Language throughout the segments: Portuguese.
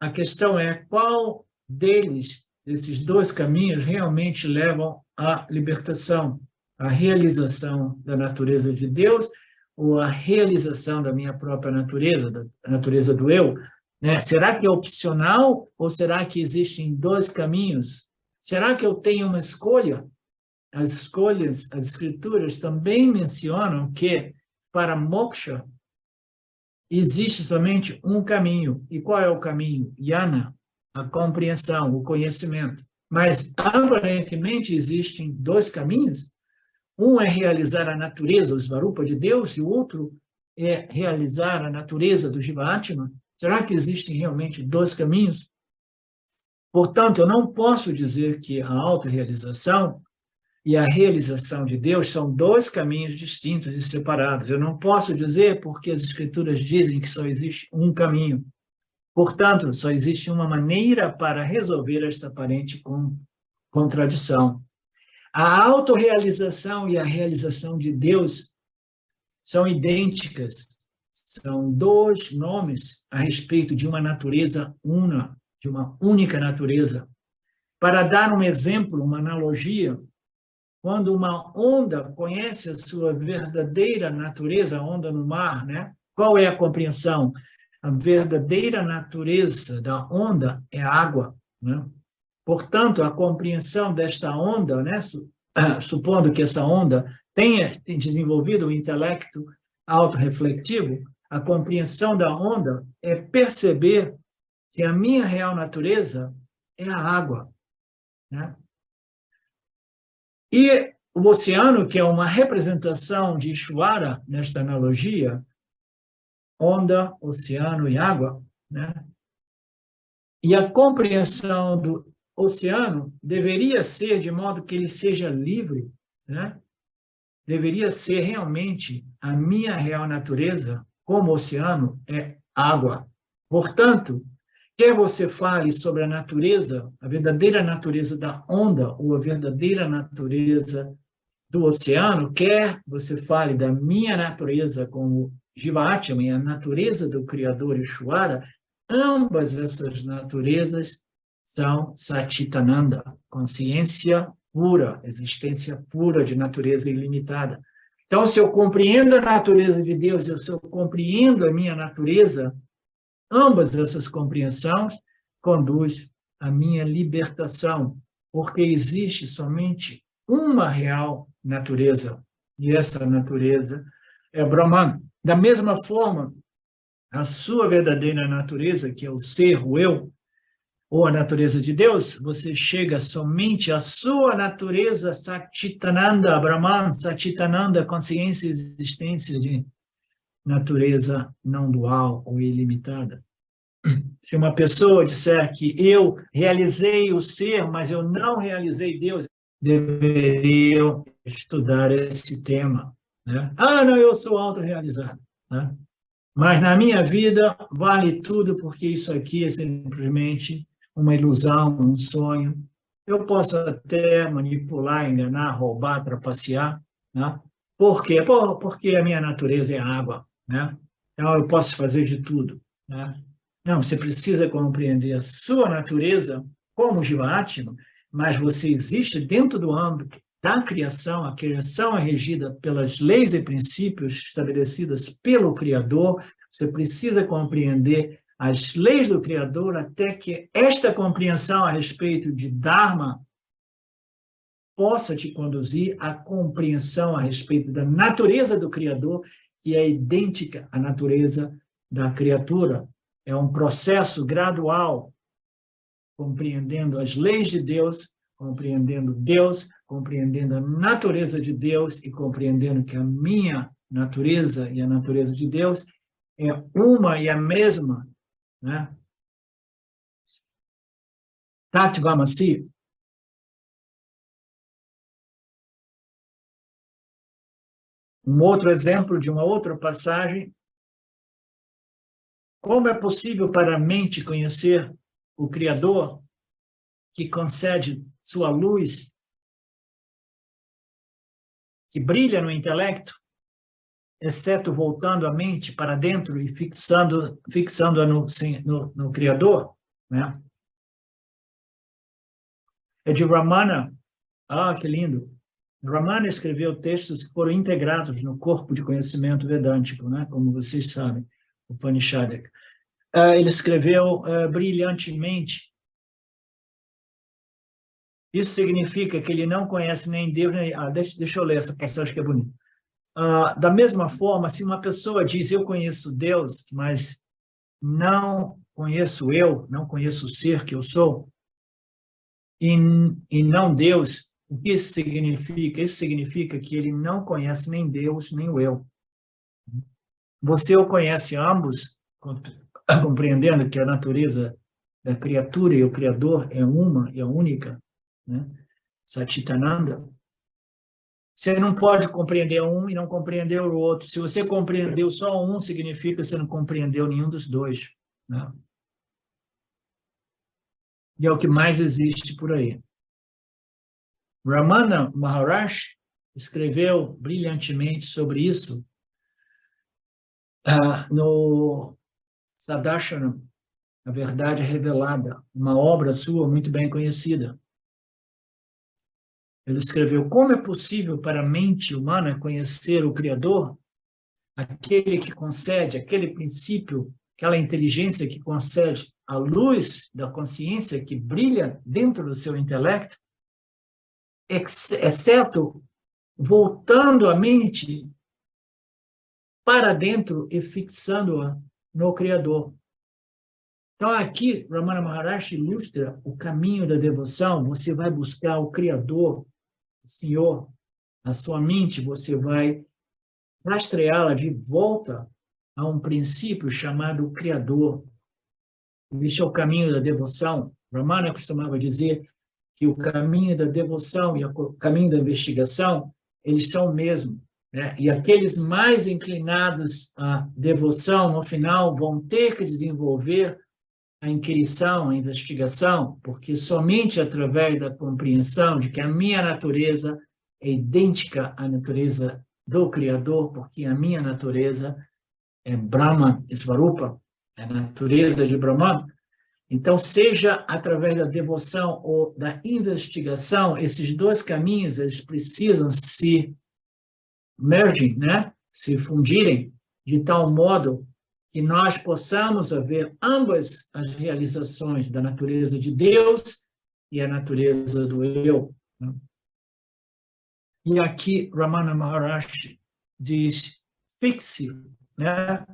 a questão é qual desses dois caminhos, realmente levam à libertação, à realização da natureza de Deus, ou à realização da minha própria natureza, da natureza do eu, né? Será que é opcional ou será que existem dois caminhos? Será que eu tenho uma escolha? As escolhas, as escrituras também mencionam que para moksha existe somente um caminho. E qual é o caminho? Jnana, a compreensão, o conhecimento. Mas aparentemente existem dois caminhos. Um é realizar a natureza, o Svarupa de Deus, e o outro é realizar a natureza do Jiva-Atma. Será que existem realmente dois caminhos? Portanto, eu não posso dizer que a autorrealização e a realização de Deus são dois caminhos distintos e separados. Eu não posso dizer porque as Escrituras dizem que só existe um caminho. Portanto, só existe uma maneira para resolver esta aparente contradição. A autorrealização e a realização de Deus são idênticas. São dois nomes a respeito de uma natureza una, de uma única natureza. Para dar um exemplo, uma analogia, quando uma onda conhece a sua verdadeira natureza, a onda no mar, né? Qual é a compreensão? A verdadeira natureza da onda é a água, né? Portanto, a compreensão desta onda, né? Supondo que essa onda tenha desenvolvido um intelecto autorrefletivo, a compreensão da onda é perceber que a minha real natureza é a água, né? E o oceano, que é uma representação de Ishvara, nesta analogia, onda, oceano e água, né? E a compreensão do oceano deveria ser de modo que ele seja livre, né? Deveria ser realmente a minha real natureza, como oceano, é água. Portanto, quer você fale sobre a natureza, a verdadeira natureza da onda, ou a verdadeira natureza do oceano, quer você fale da minha natureza como Jiva-Atma e a natureza do Criador Ishvara, ambas essas naturezas são Satchitananda, consciência pura, existência pura de natureza ilimitada. Então, se eu compreendo a natureza de Deus, se eu compreendo a minha natureza, ambas essas compreensões conduzem à minha libertação, porque existe somente uma real natureza, e essa natureza é Brahman. Da mesma forma, a sua verdadeira natureza, que é o ser, o eu, ou a natureza de Deus, você chega somente à sua natureza Satchitananda, Brahman, Satchitananda, consciência e existência de natureza não dual ou ilimitada. Se uma pessoa disser que eu realizei o ser, mas eu não realizei Deus, deveriam estudar esse tema, né? Ah, não, eu sou autorrealizado, né? Mas na minha vida vale tudo porque isso aqui é simplesmente uma ilusão, um sonho. Eu posso até manipular, enganar, roubar, trapacear, né? Por quê? Porque a minha natureza é água, né? Então eu posso fazer de tudo, né? Não, você precisa compreender a sua natureza como Jiva-Atma, mas você existe dentro do âmbito da criação. A criação é regida pelas leis e princípios estabelecidas pelo Criador. Você precisa compreender as leis do Criador até que esta compreensão a respeito de Dharma possa te conduzir à compreensão a respeito da natureza do Criador, que é idêntica à natureza da criatura. É um processo gradual, compreendendo as leis de Deus, compreendendo Deus, compreendendo a natureza de Deus e compreendendo que a minha natureza e a natureza de Deus é uma e a mesma, né? Tatvamasi. Um outro exemplo de uma outra passagem. Como é possível para a mente conhecer o Criador que concede sua luz, que brilha no intelecto, exceto voltando a mente para dentro e fixando-a no Criador? né? É de Ramana. Ah, que lindo! Ramana escreveu textos que foram integrados no corpo de conhecimento vedântico, né? Como vocês sabem, o Upanishadic. Ele escreveu brilhantemente. Isso significa que ele não conhece nem Deus, nem... deixa eu ler essa passagem que é bonita. Da mesma forma, se uma pessoa diz, eu conheço Deus, mas não conheço eu, não conheço o ser que eu sou, e não Deus, o que isso significa? Isso significa que ele não conhece nem Deus, nem o eu. Você o conhece ambos, compreendendo que a natureza da criatura e o Criador é uma e a única, né? Satitananda. Você não pode compreender um e não compreender o outro. Se você compreendeu só um, significa que você não compreendeu nenhum dos dois, né? E é o que mais existe por aí. Ramana Maharshi escreveu brilhantemente sobre isso no Sadarshana, A Verdade Revelada, uma obra sua muito bem conhecida. Ele escreveu: como é possível para a mente humana conhecer o Criador, aquele que concede, aquele princípio, aquela inteligência que concede a luz da consciência que brilha dentro do seu intelecto, exceto voltando a mente para dentro e fixando-a no Criador. Então, aqui, Ramana Maharshi ilustra o caminho da devoção. Você vai buscar o Criador, o Senhor, na sua mente, você vai rastreá-la de volta a um princípio chamado Criador. Este é o caminho da devoção. Ramana costumava dizer que o caminho da devoção e o caminho da investigação, eles são o mesmo, né? E aqueles mais inclinados à devoção, no final, vão ter que desenvolver a inquirição, a investigação, porque somente através da compreensão de que a minha natureza é idêntica à natureza do Criador, porque a minha natureza é Brahma Svarupa, é a natureza de Brahman. Então, seja através da devoção ou da investigação, esses dois caminhos, eles precisam se mergem, né? Se fundirem de tal modo que nós possamos ver ambas as realizações da natureza de Deus e a natureza do eu, né? E aqui Ramana Maharshi diz: fixe, né,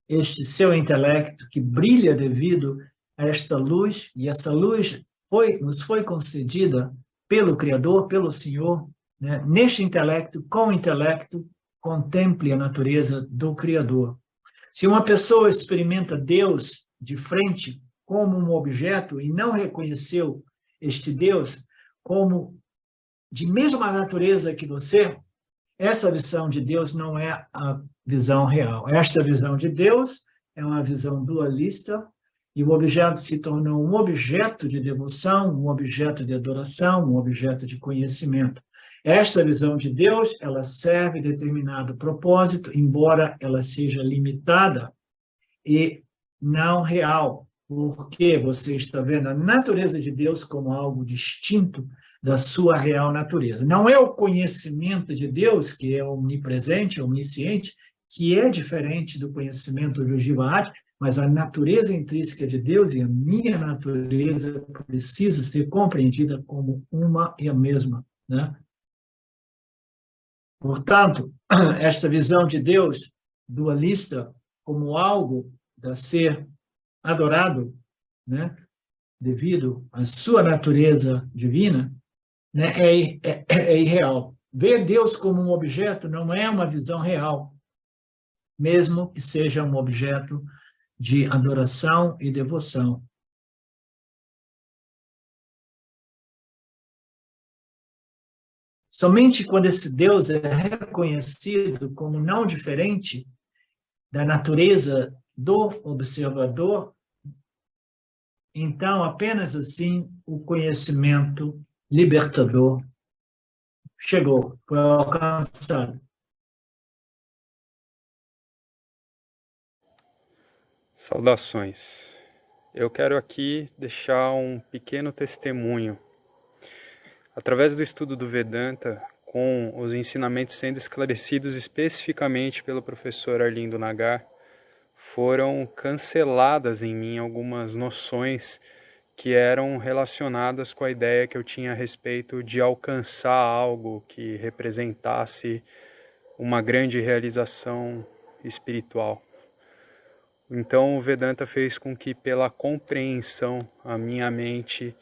este seu intelecto que brilha devido a esta luz, e essa luz nos foi concedida pelo Criador, pelo Senhor, né? Neste intelecto, com o intelecto, contemple a natureza do Criador. Se uma pessoa experimenta Deus de frente como um objeto e não reconheceu este Deus como de mesma natureza que você, essa visão de Deus não é a visão real. Esta visão de Deus é uma visão dualista, e o objeto se tornou um objeto de devoção, um objeto de adoração, um objeto de conhecimento. Esta visão de Deus, ela serve determinado propósito, embora ela seja limitada e não real, porque você está vendo a natureza de Deus como algo distinto da sua real natureza. Não é o conhecimento de Deus, que é onipresente, onisciente, que é diferente do conhecimento do Jiva-Ati, mas a natureza intrínseca de Deus e a minha natureza precisa ser compreendida como uma e a mesma, né? Portanto, esta visão de Deus dualista como algo a ser adorado, né, devido à sua natureza divina, né, é irreal. Ver Deus como um objeto não é uma visão real, mesmo que seja um objeto de adoração e devoção. Somente quando esse Deus é reconhecido como não diferente da natureza do observador, então, apenas assim, o conhecimento libertador chegou, foi alcançado. Saudações. Eu quero aqui deixar um pequeno testemunho. Através do estudo do Vedanta, com os ensinamentos sendo esclarecidos especificamente pelo professor Arlindo Nagar, foram canceladas em mim algumas noções que eram relacionadas com a ideia que eu tinha a respeito de alcançar algo que representasse uma grande realização espiritual. Então o Vedanta fez com que, pela compreensão, a minha mente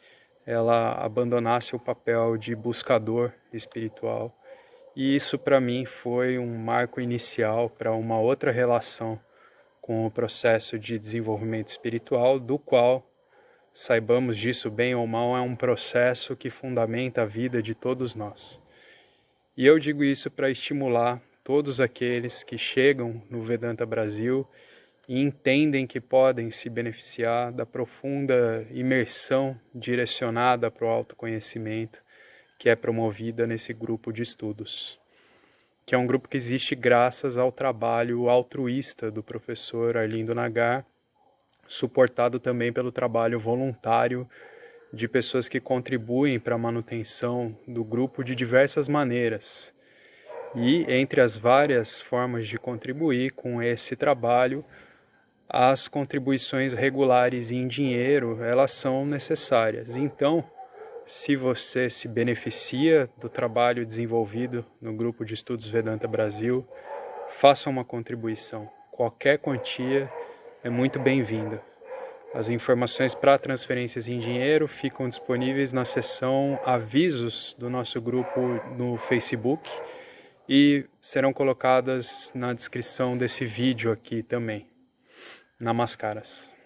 ela abandonasse o papel de buscador espiritual. E isso para mim foi um marco inicial para uma outra relação com o processo de desenvolvimento espiritual, do qual, saibamos disso bem ou mal, é um processo que fundamenta a vida de todos nós. E eu digo isso para estimular todos aqueles que chegam no Vedanta Brasil e entendem que podem se beneficiar da profunda imersão direcionada para o autoconhecimento que é promovida nesse grupo de estudos, que é um grupo que existe graças ao trabalho altruísta do professor Arlindo Nagar, suportado também pelo trabalho voluntário de pessoas que contribuem para a manutenção do grupo de diversas maneiras. E entre as várias formas de contribuir com esse trabalho, as contribuições regulares em dinheiro, elas são necessárias. Então, se você se beneficia do trabalho desenvolvido no Grupo de Estudos Vedanta Brasil, faça uma contribuição. Qualquer quantia é muito bem-vinda. As informações para transferências em dinheiro ficam disponíveis na seção Avisos do nosso grupo no Facebook e serão colocadas na descrição desse vídeo aqui também. Namaskaras.